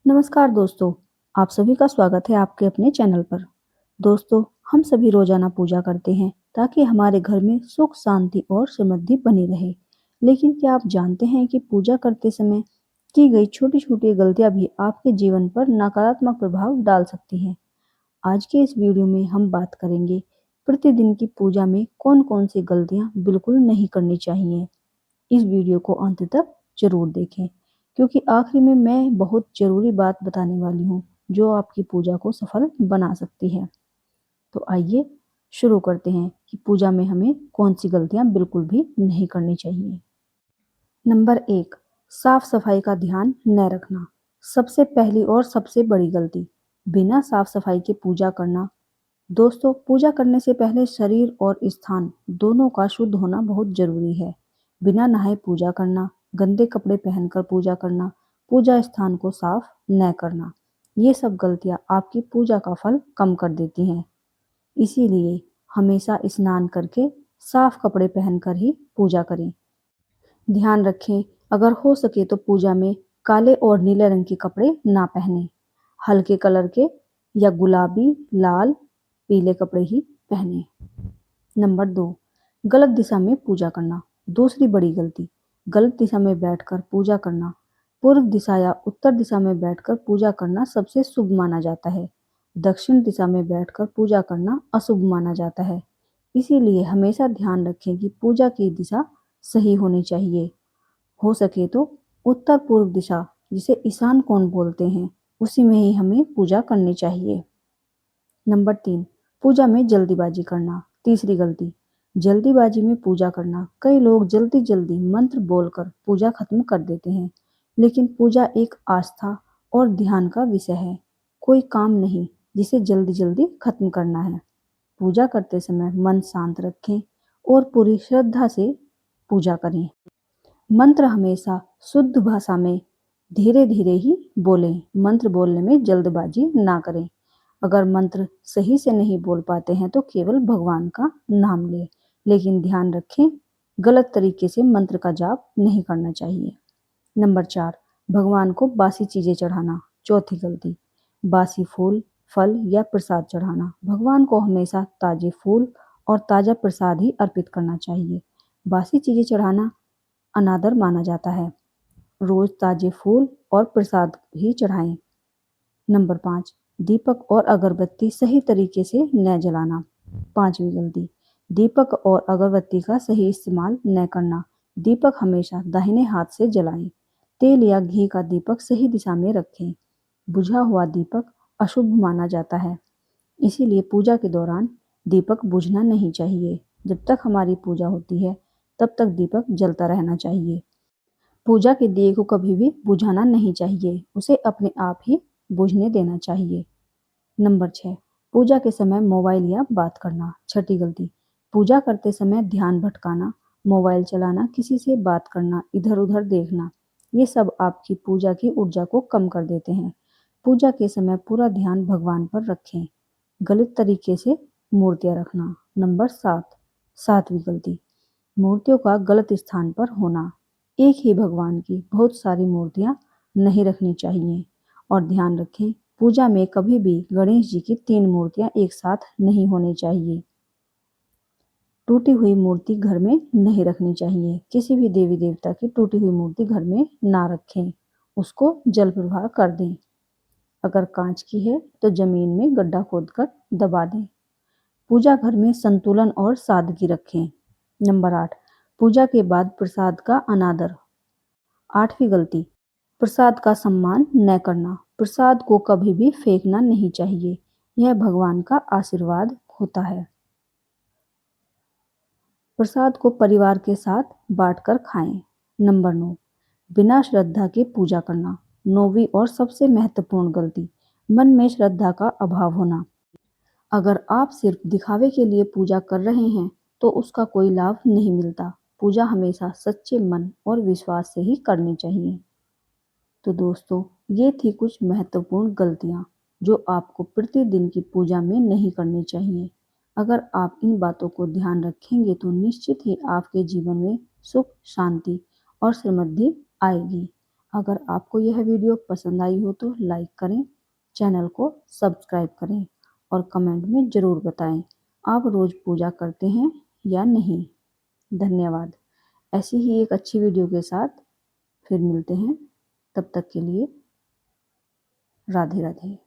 नमस्कार दोस्तों, आप सभी का स्वागत है आपके अपने चैनल पर। दोस्तों, हम सभी रोजाना पूजा करते हैं ताकि हमारे घर में सुख, शांति और समृद्धि बनी रहे। लेकिन क्या आप जानते हैं कि पूजा करते समय की गई छोटी-छोटी गलतियां भी आपके जीवन पर नकारात्मक प्रभाव डाल सकती हैं? आज के इस वीडियो में हम बात करेंगे प्रतिदिन की पूजा में कौन-कौन सी गलतियां बिल्कुल नहीं करनी चाहिए। इस वीडियो को अंत तक जरूर देखें क्योंकि आखिर में मैं बहुत जरूरी बात बताने वाली हूँ जो आपकी पूजा को सफल बना सकती है। तो आइए शुरू करते हैं कि पूजा में हमें कौन सी गलतियां बिल्कुल भी नहीं करनी चाहिए। नंबर 1, साफ सफाई का ध्यान न रखना। सबसे पहली और सबसे बड़ी गलती, बिना साफ सफाई के पूजा करना। दोस्तों, पूजा करने से पहले शरीर और स्थान दोनों का शुद्ध होना बहुत जरूरी है। बिना नहाए पूजा करना, गंदे कपड़े पहनकर पूजा करना, पूजा स्थान को साफ न करना, ये सब गलतियां आपकी पूजा का फल कम कर देती हैं। इसीलिए हमेशा स्नान करके साफ कपड़े पहनकर ही पूजा करें। ध्यान रखें, अगर हो सके तो पूजा में काले और नीले रंग के कपड़े ना पहने। हल्के कलर के या गुलाबी, लाल, पीले कपड़े ही पहने। नंबर 2, गलत दिशा में पूजा करना। दूसरी बड़ी गलती, गलत दिशा में बैठकर पूजा करना। पूर्व दिशा या उत्तर दिशा में बैठकर पूजा करना सबसे शुभ माना जाता है। दक्षिण दिशा में बैठकर पूजा करना अशुभ माना जाता है। इसीलिए हमेशा ध्यान रखें कि पूजा की दिशा सही होनी चाहिए। हो सके तो उत्तर पूर्व दिशा, जिसे ईशान कोण बोलते हैं, उसी में ही हमें पूजा करनी चाहिए। नंबर 3, पूजा में जल्दीबाजी करना। तीसरी गलती, जल्दीबाजी में पूजा करना। कई लोग जल्दी जल्दी मंत्र बोलकर पूजा खत्म कर देते हैं, लेकिन पूजा एक आस्था और ध्यान का विषय है, कोई काम नहीं जिसे जल्दी जल्दी खत्म करना है। पूजा करते समय मन शांत रखें और पूरी श्रद्धा से पूजा करें। मंत्र हमेशा शुद्ध भाषा में धीरे धीरे ही बोलें। मंत्र बोलने में जल्दबाजी ना करें। अगर मंत्र सही से नहीं बोल पाते हैं तो केवल भगवान का नाम लें, लेकिन ध्यान रखें, गलत तरीके से मंत्र का जाप नहीं करना चाहिए। नंबर 4, भगवान को बासी चीजें चढ़ाना। चौथी गलती, बासी फूल, फल या प्रसाद चढ़ाना। भगवान को हमेशा ताजे फूल और ताजा प्रसाद ही अर्पित करना चाहिए। बासी चीजें चढ़ाना अनादर माना जाता है। रोज ताजे फूल और प्रसाद ही चढ़ाएं। नंबर 5, दीपक और अगरबत्ती सही तरीके से न जलाना। पांचवी गलती, दीपक और अगरबत्ती का सही इस्तेमाल न करना। दीपक हमेशा दाहिने हाथ से जलाएं। तेल या घी का दीपक सही दिशा में रखें। बुझा हुआ दीपक अशुभ माना जाता है, इसीलिए पूजा के दौरान दीपक बुझना नहीं चाहिए। जब तक हमारी पूजा होती है तब तक दीपक जलता रहना चाहिए। पूजा के दिए को कभी भी बुझाना नहीं चाहिए, उसे अपने आप ही बुझने देना चाहिए। नंबर 6, पूजा के समय मोबाइल या बात करना। छठी गलती, पूजा करते समय ध्यान भटकाना, मोबाइल चलाना, किसी से बात करना, इधर उधर देखना, ये सब आपकी पूजा की ऊर्जा को कम कर देते हैं। पूजा के समय पूरा ध्यान भगवान पर रखें। गलत तरीके से मूर्तियां रखना। नंबर 7, सातवीं गलती, मूर्तियों का गलत स्थान पर होना। एक ही भगवान की बहुत सारी मूर्तियां नहीं रखनी चाहिए। और ध्यान रखें, पूजा में कभी भी गणेश जी की 3 मूर्तियां एक साथ नहीं होनी चाहिए। टूटी हुई मूर्ति घर में नहीं रखनी चाहिए। किसी भी देवी देवता की टूटी हुई मूर्ति घर में ना रखें, उसको जल प्रवाह कर दें। अगर कांच की है तो जमीन में गड्ढा खोदकर दबा दें। पूजा घर में संतुलन और सादगी रखें। नंबर 8, पूजा के बाद प्रसाद का अनादर। आठवीं गलती, प्रसाद का सम्मान न करना। प्रसाद को कभी भी फेंकना नहीं चाहिए, यह भगवान का आशीर्वाद होता है। प्रसाद को परिवार के साथ बांटकर खाएं। नंबर 9, बिना श्रद्धा के पूजा करना। नौवीं और सबसे महत्वपूर्ण गलती, मन में श्रद्धा का अभाव होना। अगर आप सिर्फ दिखावे के लिए पूजा कर रहे हैं तो उसका कोई लाभ नहीं मिलता। पूजा हमेशा सच्चे मन और विश्वास से ही करनी चाहिए। तो दोस्तों, ये थी कुछ महत्वपूर्ण गलतियाँ जो आपको प्रतिदिन की पूजा में नहीं करनी चाहिए। अगर आप इन बातों को ध्यान रखेंगे तो निश्चित ही आपके जीवन में सुख, शांति और समृद्धि आएगी। अगर आपको यह वीडियो पसंद आई हो तो लाइक करें, चैनल को सब्सक्राइब करें और कमेंट में ज़रूर बताएं आप रोज़ पूजा करते हैं या नहीं। धन्यवाद। ऐसी ही एक अच्छी वीडियो के साथ फिर मिलते हैं। तब तक के लिए राधे राधे।